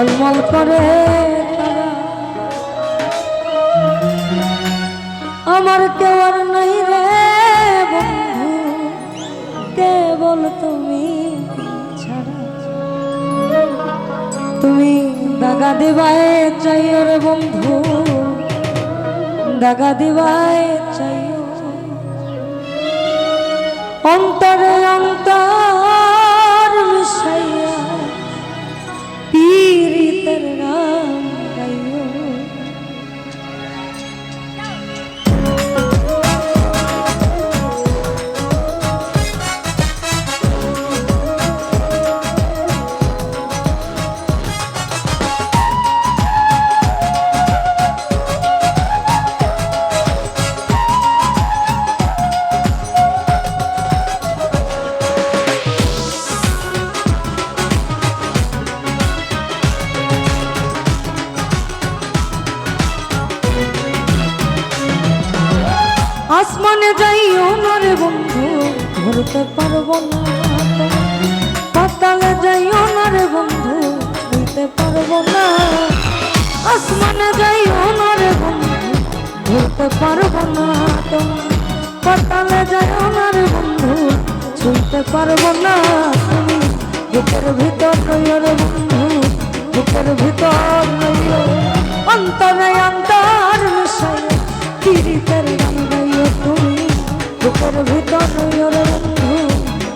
ঝলমল করে তারা। আমার কেউ আর নাই রে বন্ধু, কেবল তুমি ছাড়া। তুমি দাগা দিবায় চাইও রে বন্ধু, দাগা দিবায় চাইও। অন্তরে অন্তর মিশাইয়া পীড়িতের গান গাইও। আসমানে যাইও না রে বন্ধু, ধরতে পারবো না। পাতালে যাইও না রে বন্ধু, ধরতে পারবো না। আসমানে যাইও না রে বন্ধু, ধরতে পারবো না। পাতালে যাইও না রে বন্ধু, ছুঁইতে পারবো না। তুমি বুকের ভিতর রইও রে বন্ধু, বুকের ভিতর রইও। অন্তরে অন্তর মিশাইয়া পীড়িতের গান গাইও তুমি। বুকের ভিতর রইও রে বন্ধু,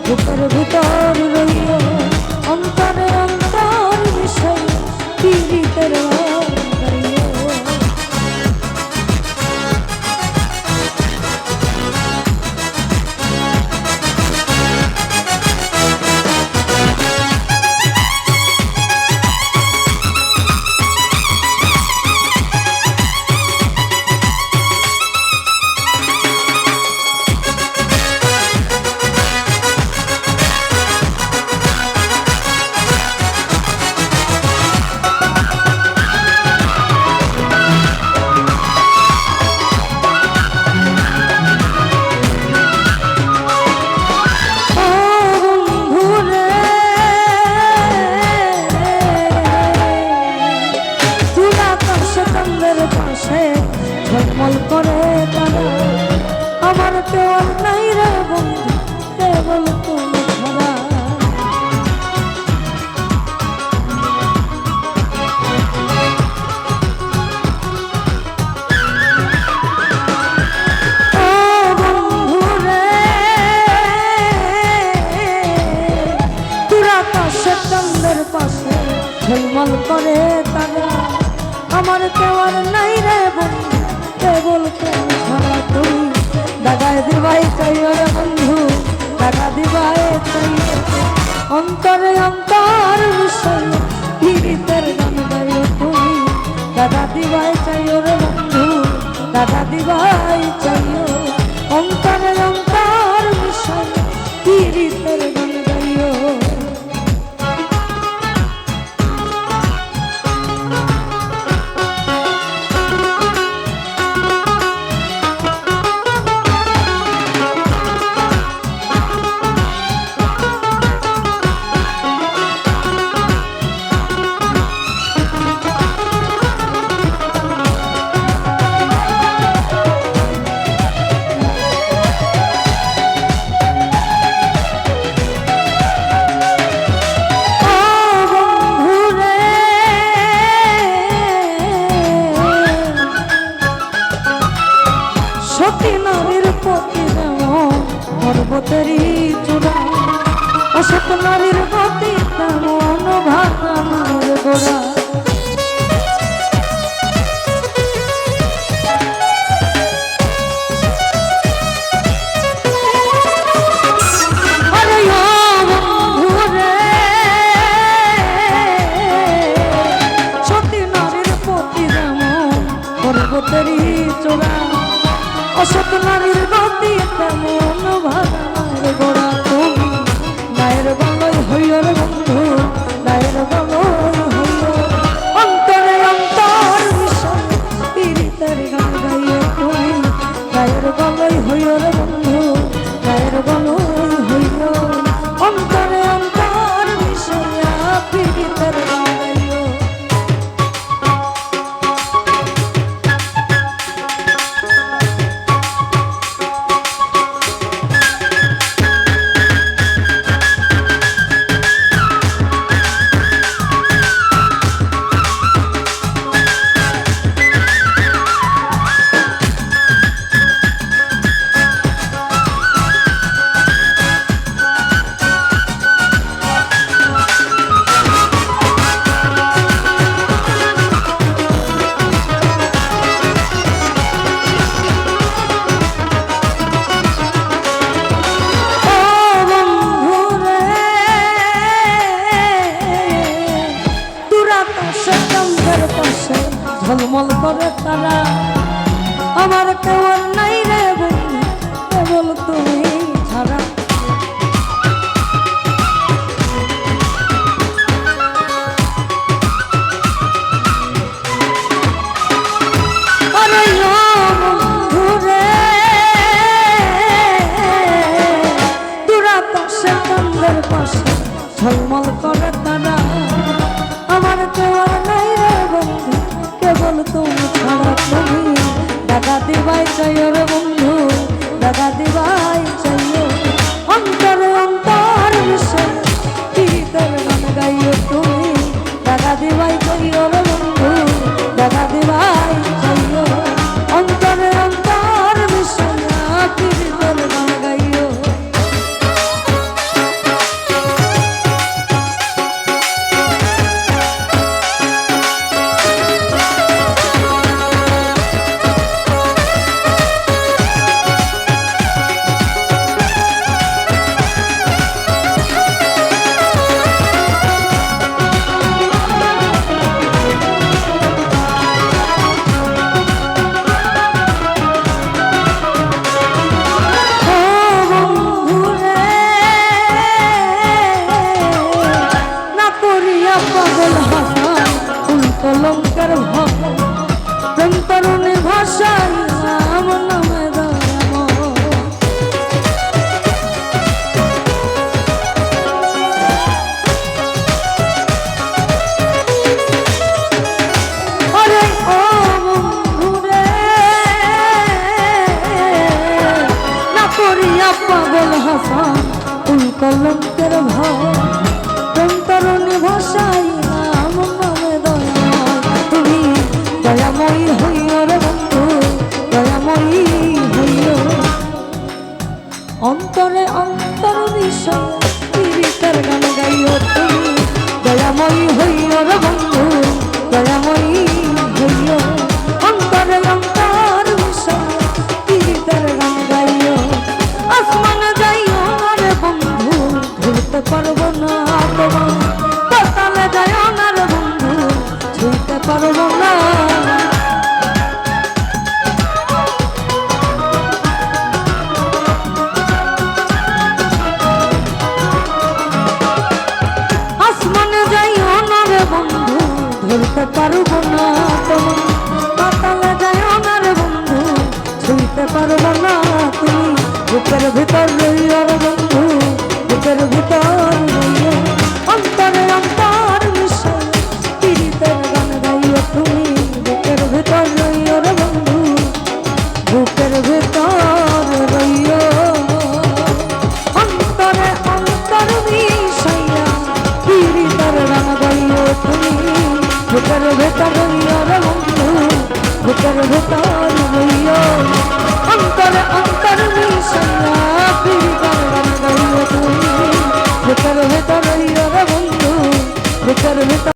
বুকের ভিতর রইও। অন্তরে অন্তর মিশাইয়া পীড়িতের গান গাইও। ঝলমল করে তারা। আমার কেউ আর নাই রে বন্ধু, কেবল তুমি ছাড়া। ও বন্ধু রে, তোরা পাশে চন্দ্রের পাশে ঝলমল করে তারা। আমার কেউ আর নাই রে বন্ধু, কেবল তুমি ছাড়া। তুমি দাগায় দিবাই চাইও রে বন্ধু, দাগা দিবাই চাইও। অন্তরে অন্তর মিশাইয়া পীড়িতের গান গাইও তুমি। দাগা দিবাই চাইও রে বন্ধু, দাগা দিবাই চাইও। অন্তরে অন্তর মিশাইয়া পীড়িতের গান গাইও। পর্বতেরই চূড়া, অসত নারীর গতি তেমন ভাঙানোর গোড়া। আরে ও বন্ধু রে, সতী নারীর পতি যেমন পর্বতেরই চূড়া, অসত নারীর গতি তেমন ভাঙানোর গোড়া। তুমি নায়ের বাংলায় হইও রে বন্ধু, নায়ের বাংলায় হইও। অন্তরে অন্তর মিশাই পীড়িতের গান গাইও তুমি। নায়ের বাংলায় হইও রে বন্ধু, নায়ের বাংলায় হইও। অন্তরে অন্তর মিশাইয়া পীড়িতের গান গাইও। চাঁদের পাশে ঝলমল করে তারা, আমার কেউ আর নাই রে বন্ধু কেবল তুমি ছাড়া। ঝলমল করে তারা, আমার কেউ আর নাই রে বন্ধু কেবল তুমি ছাড়া। তুমি দাদা দিবাই চাইও রে বন্ধু, দাদা দিবাই চাইও, অন্তরে অন্তর বিষয় গীতের গান গাইও তুমি, দাদা দিবাই চাইও রে বন্ধু, দাদা দিবাই চাইও, অন্তরে অন্তর বিষয় গীতের গান গাইও। কলঙ্কের প্রেম তরুণী ভাষায় নাম নামে আরে ও বন্ধুরে না করিয়া পাগল হাসান কলঙ্কের প্রেম তরুণী ভাষায় নাম নামে দয়াময়ী হইও রে বন্ধু, দয়াময়ী হইও, অন্তরে অন্তর বিষয় পীড়িতের গান গাইও তুমি, দয়াময়ী হইও রে বন্ধু, দয়াময়ী হইও, অন্তরে অন্তর বিষয় পীড়িতের গান গাইও। আসমানে যাইও না রে বন্ধু ধরতে পারবো না তোমার, পাতালে যাইও না রে বন্ধু ছুঁইতে পারবো না। আসমানে যাইও না রে বন্ধু ধরতে পারবো না তোমার, পাতালে যাইও না রে বন্ধু ছুঁইতে পারবো না তুমি, বুকের ভিতর রইও রে বন্ধু, বুকের ভিতর রইও, অন্তরে অন্তর মিশে পীড়িতের গান গাইও তুমি, বুকের ভিতর রইও রে বন্ধু, বুকের ভিতর রইও, অন্তরে অন্তর মিশাইয়া পীড়িতের গান গাইও তুমি, বুকের ভিতর রইও রে বন্ধু, বুকের ভিতর রইও, অন্তরে অন্তর মিশাইয়া পীড়িতের গান গাইও তুমি, বুকের ভিতর রইও রে বন্ধু, বুকের ভিতর।